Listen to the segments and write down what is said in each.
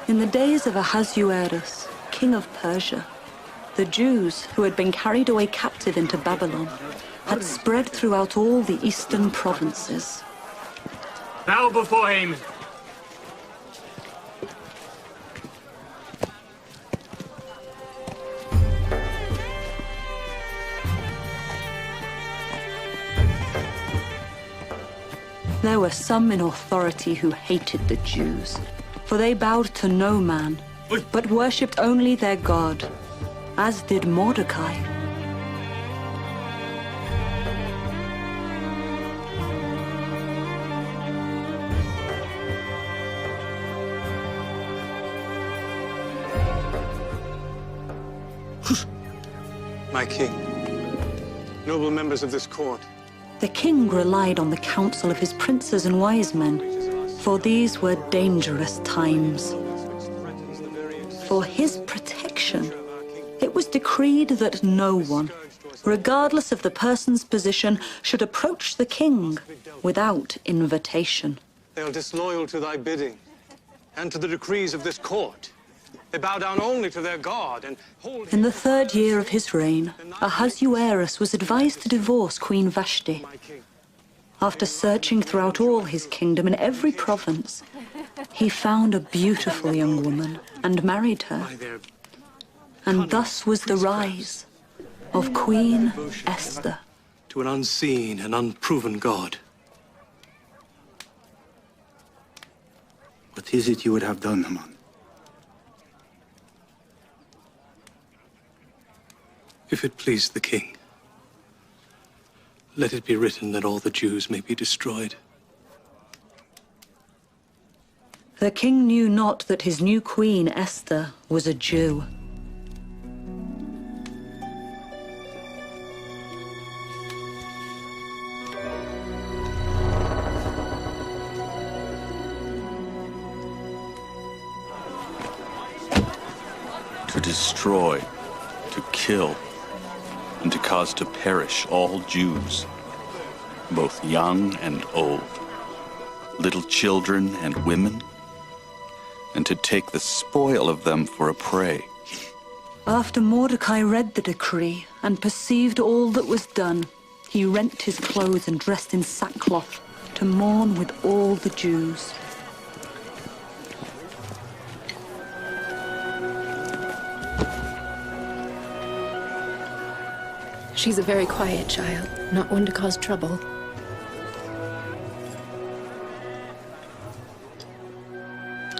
In the days of Ahasuerus, king of Persia, the Jews who had been carried away captive into Babylon had spread throughout all the eastern provinces. Bow before him! There were some in authority who hated the Jews, for they bowed to no man, but worshipped only their God, as did Mordecai. My king, noble members of this court. The king relied on the counsel of his princes and wise men, for these were dangerous times. For his protection, it was decreed that no one, regardless of the person's position, should approach the king without invitation. They are disloyal to thy bidding and to the decrees of this court. They bow down only to their God and hold... In the 3rd year of his reign, Ahasuerus was advised to divorce Queen Vashti. After searching throughout all his kingdom in every province, he found a beautiful young woman and married her. And thus was the rise of Queen Esther. To an unseen and unproven God. What is it you would have done, Haman? If it please the king, let it be written that all the Jews may be destroyed. The king knew not that his new queen, Esther, was a Jew. To destroy, to kill, and to cause to perish all Jews, both young and old, little children and women, and to take the spoil of them for a prey. After Mordecai read the decree and perceived all that was done, he rent his clothes and dressed in sackcloth to mourn with all the Jews. She's a very quiet child, not one to cause trouble.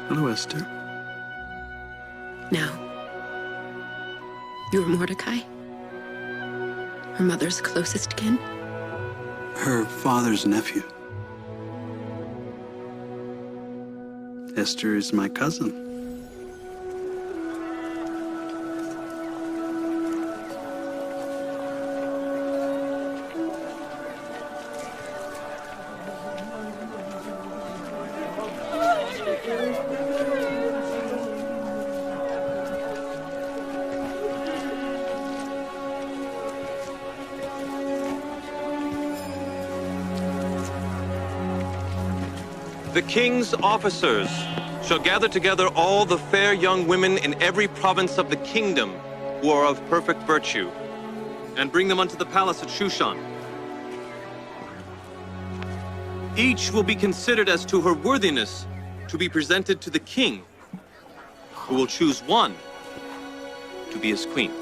Hello, Esther. Now, you're Mordecai? Her mother's closest kin? Her father's nephew. Esther is my cousin. The king's officers shall gather together all the fair young women in every province of the kingdom who are of perfect virtue, and bring them unto the palace at Shushan. Each will be considered as to her worthiness to be presented to the king, who will choose one to be his queen.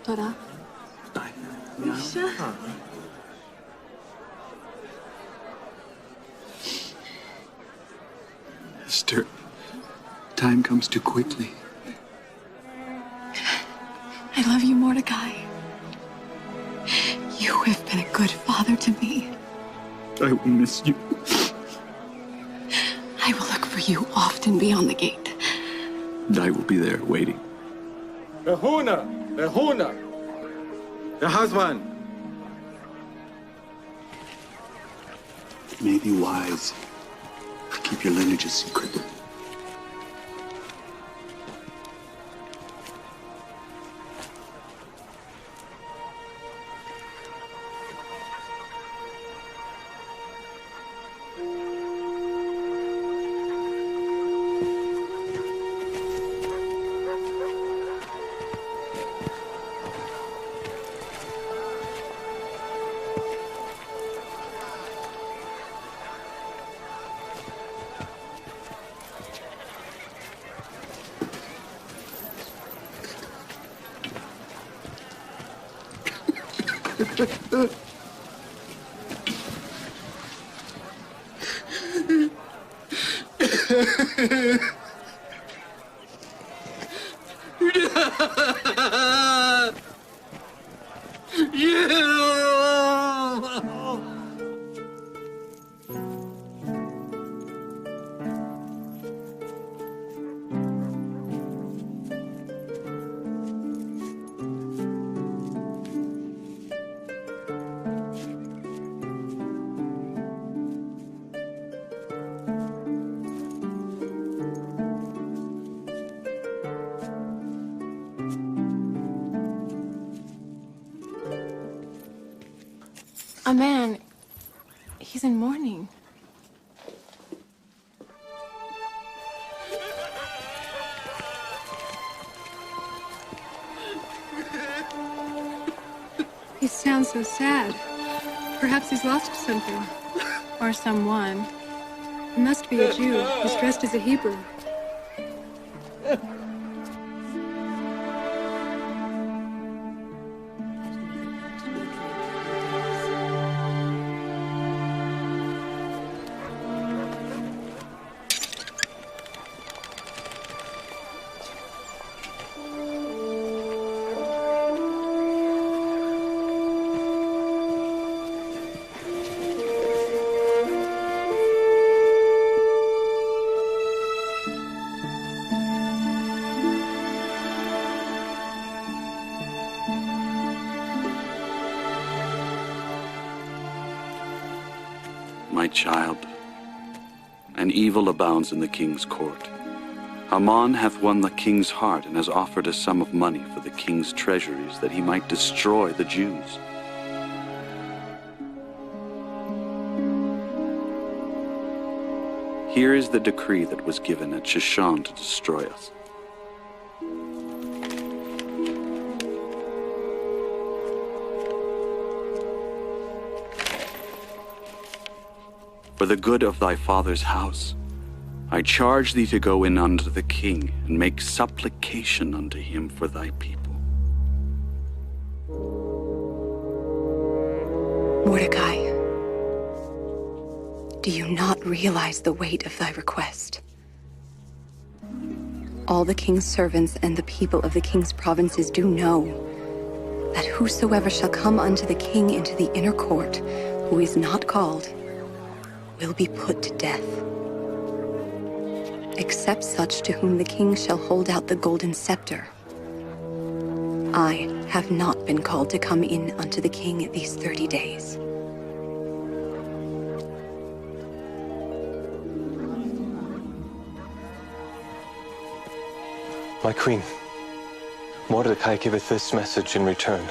Tora. Esther, time comes too quickly. I love you, Mordecai. You have been a good father to me. I will miss you. I will look for you often beyond the gate. And I will be there waiting. Behuna! The husband! It may be wise to keep your lineage a secret. A man. He's in mourning. He sounds so sad. Perhaps he's lost something. Or someone. He must be a Jew. He's dressed as a Hebrew. My child, an evil abounds in the king's court. Haman hath won the king's heart and has offered a sum of money for the king's treasuries that he might destroy the Jews. Here is the decree that was given at Shushan to destroy us. For the good of thy father's house, I charge thee to go in unto the king and make supplication unto him for thy people. Mordecai, do you not realize the weight of thy request? All the king's servants and the people of the king's provinces do know that whosoever shall come unto the king into the inner court, who is not called, will be put to death, except such to whom the king shall hold out the golden scepter. I have not been called to come in unto the king these 30 days. My queen, Mordecai giveth this message in return.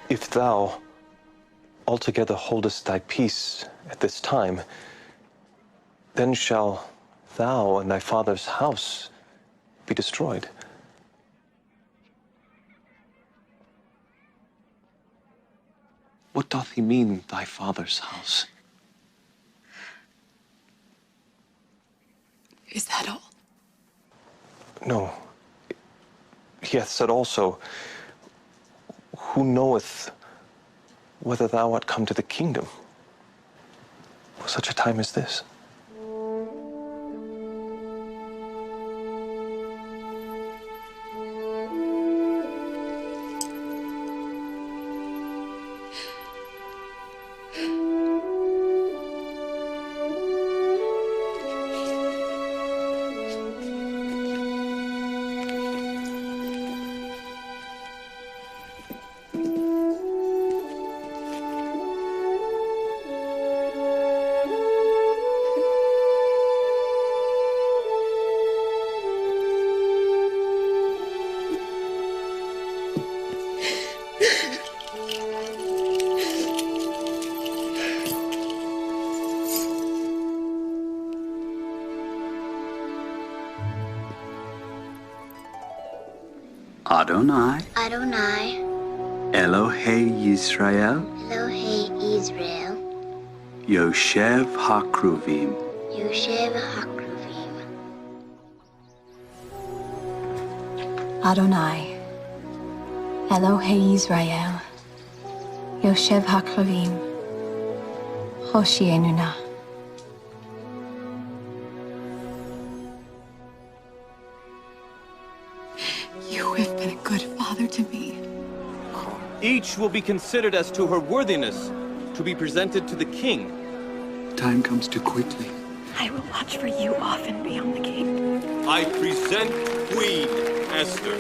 If thou altogether holdest thy peace at this time, then shall thou and thy father's house be destroyed. What doth he mean, thy father's house? Is that all? No. He hath said also, who knoweth whether thou art come to the kingdom for such a time as this? Adonai, Adonai, Elohei Yisrael, Elohei Israel, Yoshev HaKruvim, Yoshev HaKruvim. Adonai, Elohei Israel, יושב הקרבים, הושיענו נא. You have been a good father to me. Each will be considered as to her worthiness to be presented to the king. Time comes too quickly. I will watch for you often beyond the king. I present Queen Esther.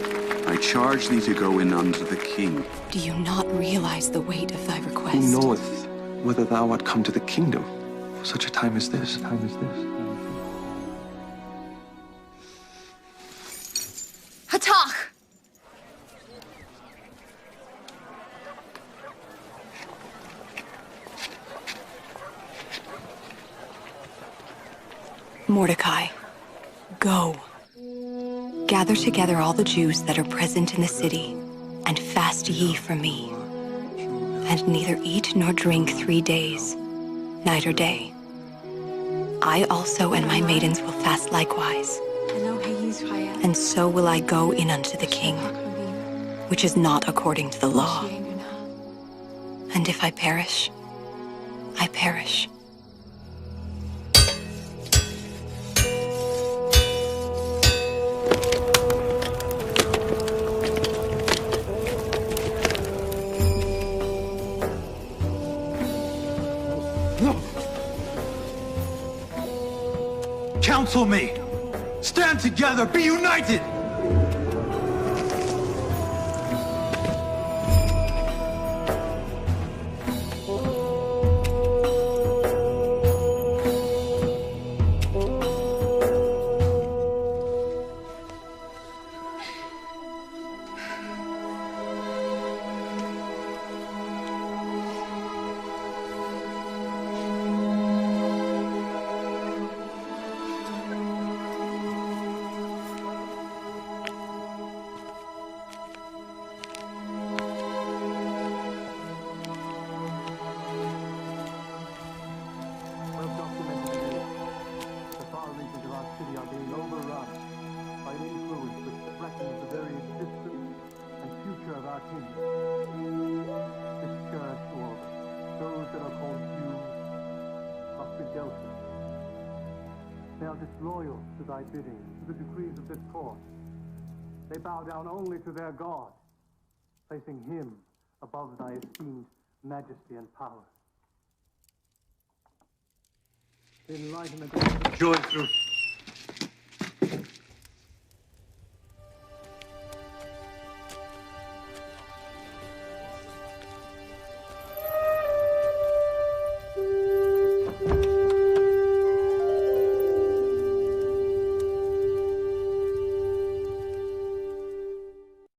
I charge thee to go in unto the king. Do you not realize the weight of thy request? Who knoweth whether thou art come to the kingdom for such a time as this? Hatach! Mordecai, go. Gather together all the Jews that are present in the city, and fast ye for me. And neither eat nor drink 3 days, night or day. I also and my maidens will fast likewise. And so will I go in unto the king, which is not according to the law. And if I perish, I perish. Counsel me! Stand together! Be united! They are disloyal to thy bidding, to the decrees of this court. They bow down only to their God, placing him above thy esteemed majesty and power. Enlighten the joy through